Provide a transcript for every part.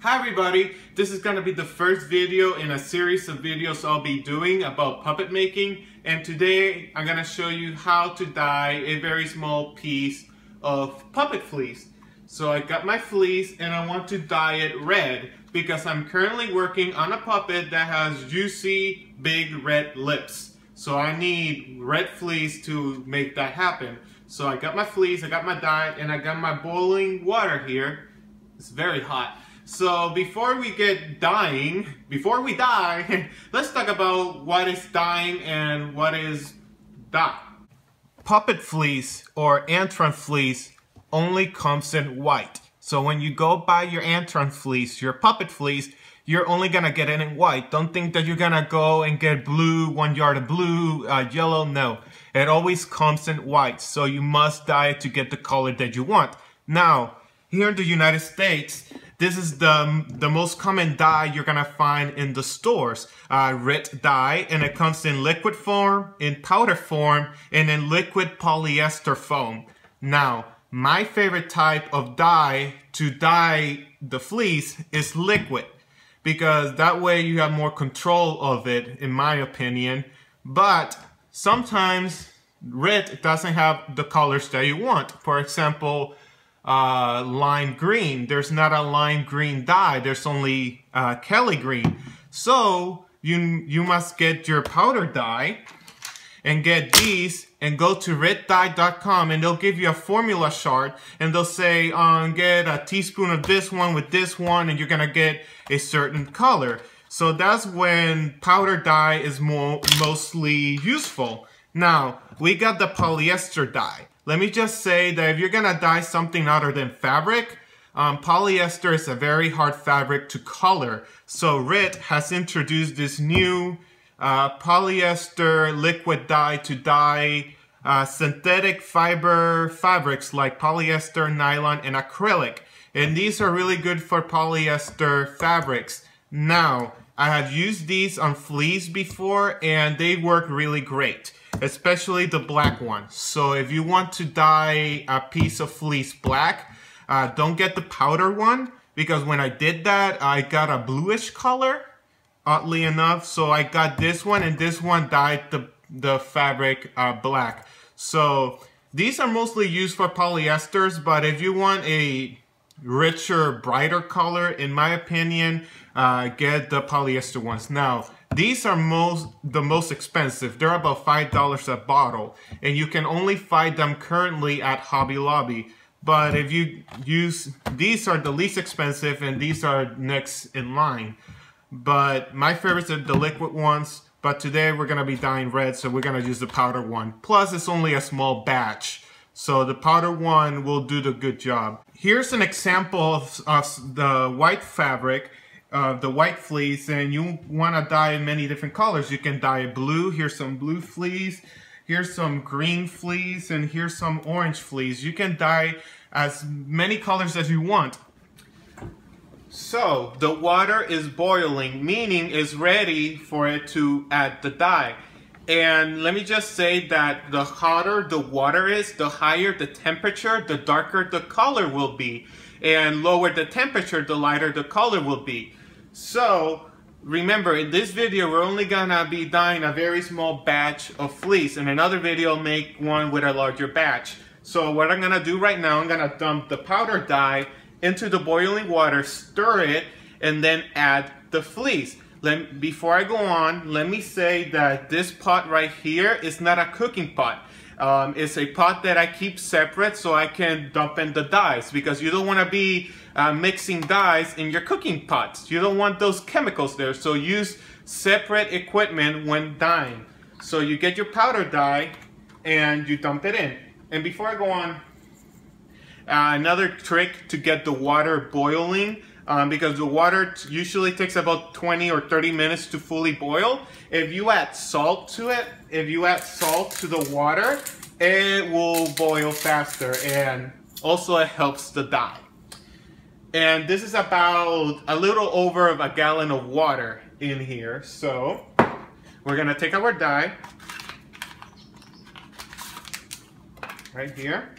Hi everybody, this is going to be the first video in a series of videos I'll be doing about puppet making, and today I'm going to show you how to dye a very small piece of puppet fleece. So I got my fleece and I want to dye it red because I'm currently working on a puppet that has juicy big red lips. So I need red fleece to make that happen. So I got my fleece, I got my dye, and I got my boiling water here. It's very hot. So before we dye, let's talk about what is dyeing and what is dye. Puppet fleece or Antron fleece only comes in white. So when you go buy your Antron fleece, your puppet fleece, you're only gonna get it in white. Don't think that you're gonna go and get blue, 1 yard of blue, yellow, no. It always comes in white, so you must dye it to get the color that you want. Now, here in the United States, this is the most common dye you're gonna find in the stores. Red dye, and it comes in liquid form, in powder form, and in liquid polyester foam. Now, my favorite type of dye to dye the fleece is liquid, because that way you have more control of it, in my opinion. But sometimes red doesn't have the colors that you want. For example, lime green. There's not a lime green dye. There's only Kelly green. So you must get your powder dye and get these and go to reddye.com, and they'll give you a formula chart, and they'll say get a teaspoon of this one with this one, and you're gonna get a certain color. So that's when powder dye is mostly useful. Now we got the polyester dye. Let me just say that if you're gonna dye something other than fabric, polyester is a very hard fabric to color. So Red has introduced this new polyester liquid dye to dye synthetic fiber fabrics like polyester, nylon, and acrylic. And these are really good for polyester fabrics. Now, I have used these on fleece before and they work really great, especially the black one. So if you want to dye a piece of fleece black, don't get the powder one, because when I did that, I got a bluish color, oddly enough. So I got this one, and this one dyed the fabric black. So these are mostly used for polyesters, but if you want a richer, brighter color, in my opinion, get the polyester ones. Now, these are the most expensive. They're about $5 a bottle, and you can only find them currently at Hobby Lobby. But if you use, these are the least expensive, and these are next in line. But my favorites are the liquid ones, but today we're gonna be dyeing red, so we're gonna use the powder one. Plus, it's only a small batch, so the powder one will do the good job. Here's an example of the white fabric, the white fleece, and you wanna dye in many different colors. You can dye it blue. Here's some blue fleece. Here's some green fleece, and here's some orange fleece. You can dye as many colors as you want. So the water is boiling, meaning it's ready for it to add the dye. And let me just say that the hotter the water is, the higher the temperature, the darker the color will be. And lower the temperature, the lighter the color will be. So remember, in this video, we're only gonna be dyeing a very small batch of fleece. In another video, I'll make one with a larger batch. So what I'm gonna do right now, I'm gonna dump the powder dye into the boiling water, stir it, and then add the fleece. Before I go on, let me say that this pot right here is not a cooking pot. It's a pot that I keep separate so I can dump in the dyes, because you don't want to be mixing dyes in your cooking pots. You don't want those chemicals there, so use separate equipment when dyeing. So you get your powder dye and you dump it in. And before I go on, another trick to get the water boiling, because the water usually takes about 20 or 30 minutes to fully boil. If you add salt to it, if you add salt to the water, it will boil faster, and also it helps the dye. And this is about a little over a gallon of water in here. So we're gonna take our dye right here.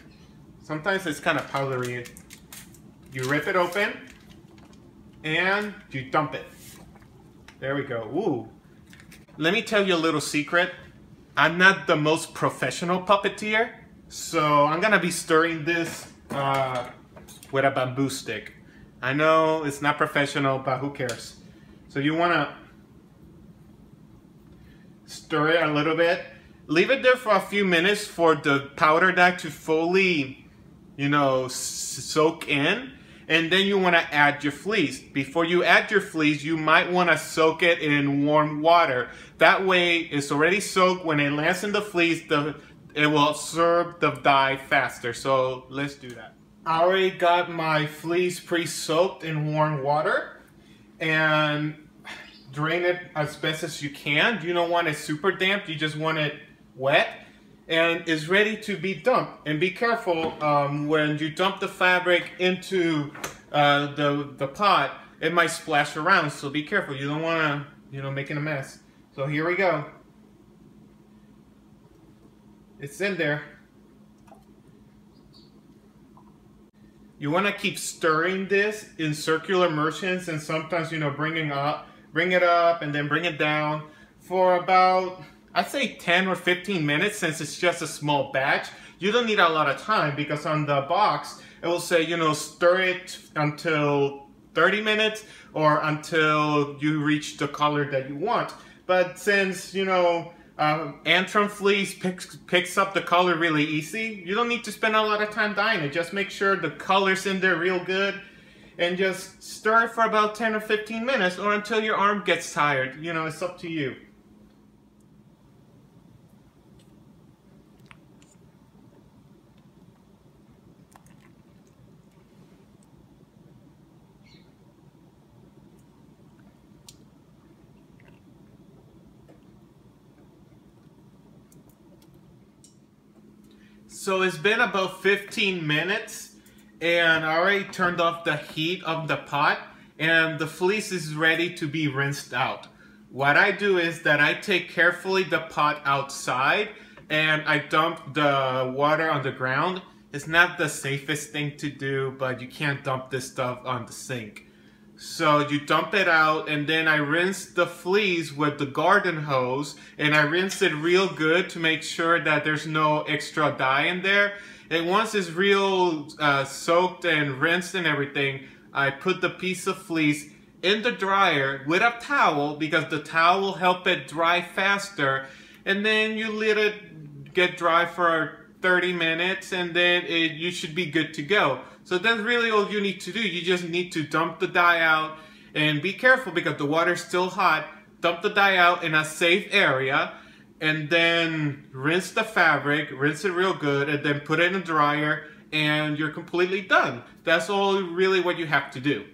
Sometimes it's kind of powdery. You rip it open, and you dump it. There we go. Ooh. Let me tell you a little secret. I'm not the most professional puppeteer, so I'm gonna be stirring this with a bamboo stick. I know it's not professional, but who cares? So you wanna stir it a little bit. Leave it there for a few minutes for the powder dye to fully, you know, soak in. And then you want to add your fleece. Before you add your fleece, you might want to soak it in warm water. That way, it's already soaked. When it lands in the fleece, it will absorb the dye faster. So let's do that. I already got my fleece pre-soaked in warm water. And drain it as best as you can. You don't want it super damp. You just want it wet. And it's ready to be dumped. And be careful when you dump the fabric into the pot, it might splash around. So be careful. You don't want to, you know, make it a mess. So here we go. It's in there. You want to keep stirring this in circular motions, and sometimes, you know, bring it up and then bring it down for about, I'd say 10 or 15 minutes, since it's just a small batch. You don't need a lot of time because on the box, it will say, you know, stir it until 30 minutes or until you reach the color that you want. But since, you know, Antron fleece picks up the color really easy, you don't need to spend a lot of time dyeing it. Just make sure the color's in there real good and just stir it for about 10 or 15 minutes or until your arm gets tired. You know, it's up to you. So it's been about 15 minutes and I already turned off the heat of the pot and the fleece is ready to be rinsed out. What I do is that I take carefully the pot outside and I dump the water on the ground. It's not the safest thing to do, but you can't dump this stuff on the sink. So you dump it out and then I rinse the fleece with the garden hose and I rinse it real good to make sure that there's no extra dye in there. And once it's real soaked and rinsed and everything, I put the piece of fleece in the dryer with a towel because the towel will help it dry faster. And then you let it get dry for 30 minutes and then you should be good to go. So that's really all you need to do. You just need to dump the dye out and be careful because the water's still hot. Dump the dye out in a safe area and then rinse the fabric, rinse it real good, and then put it in the dryer and you're completely done. That's all really what you have to do.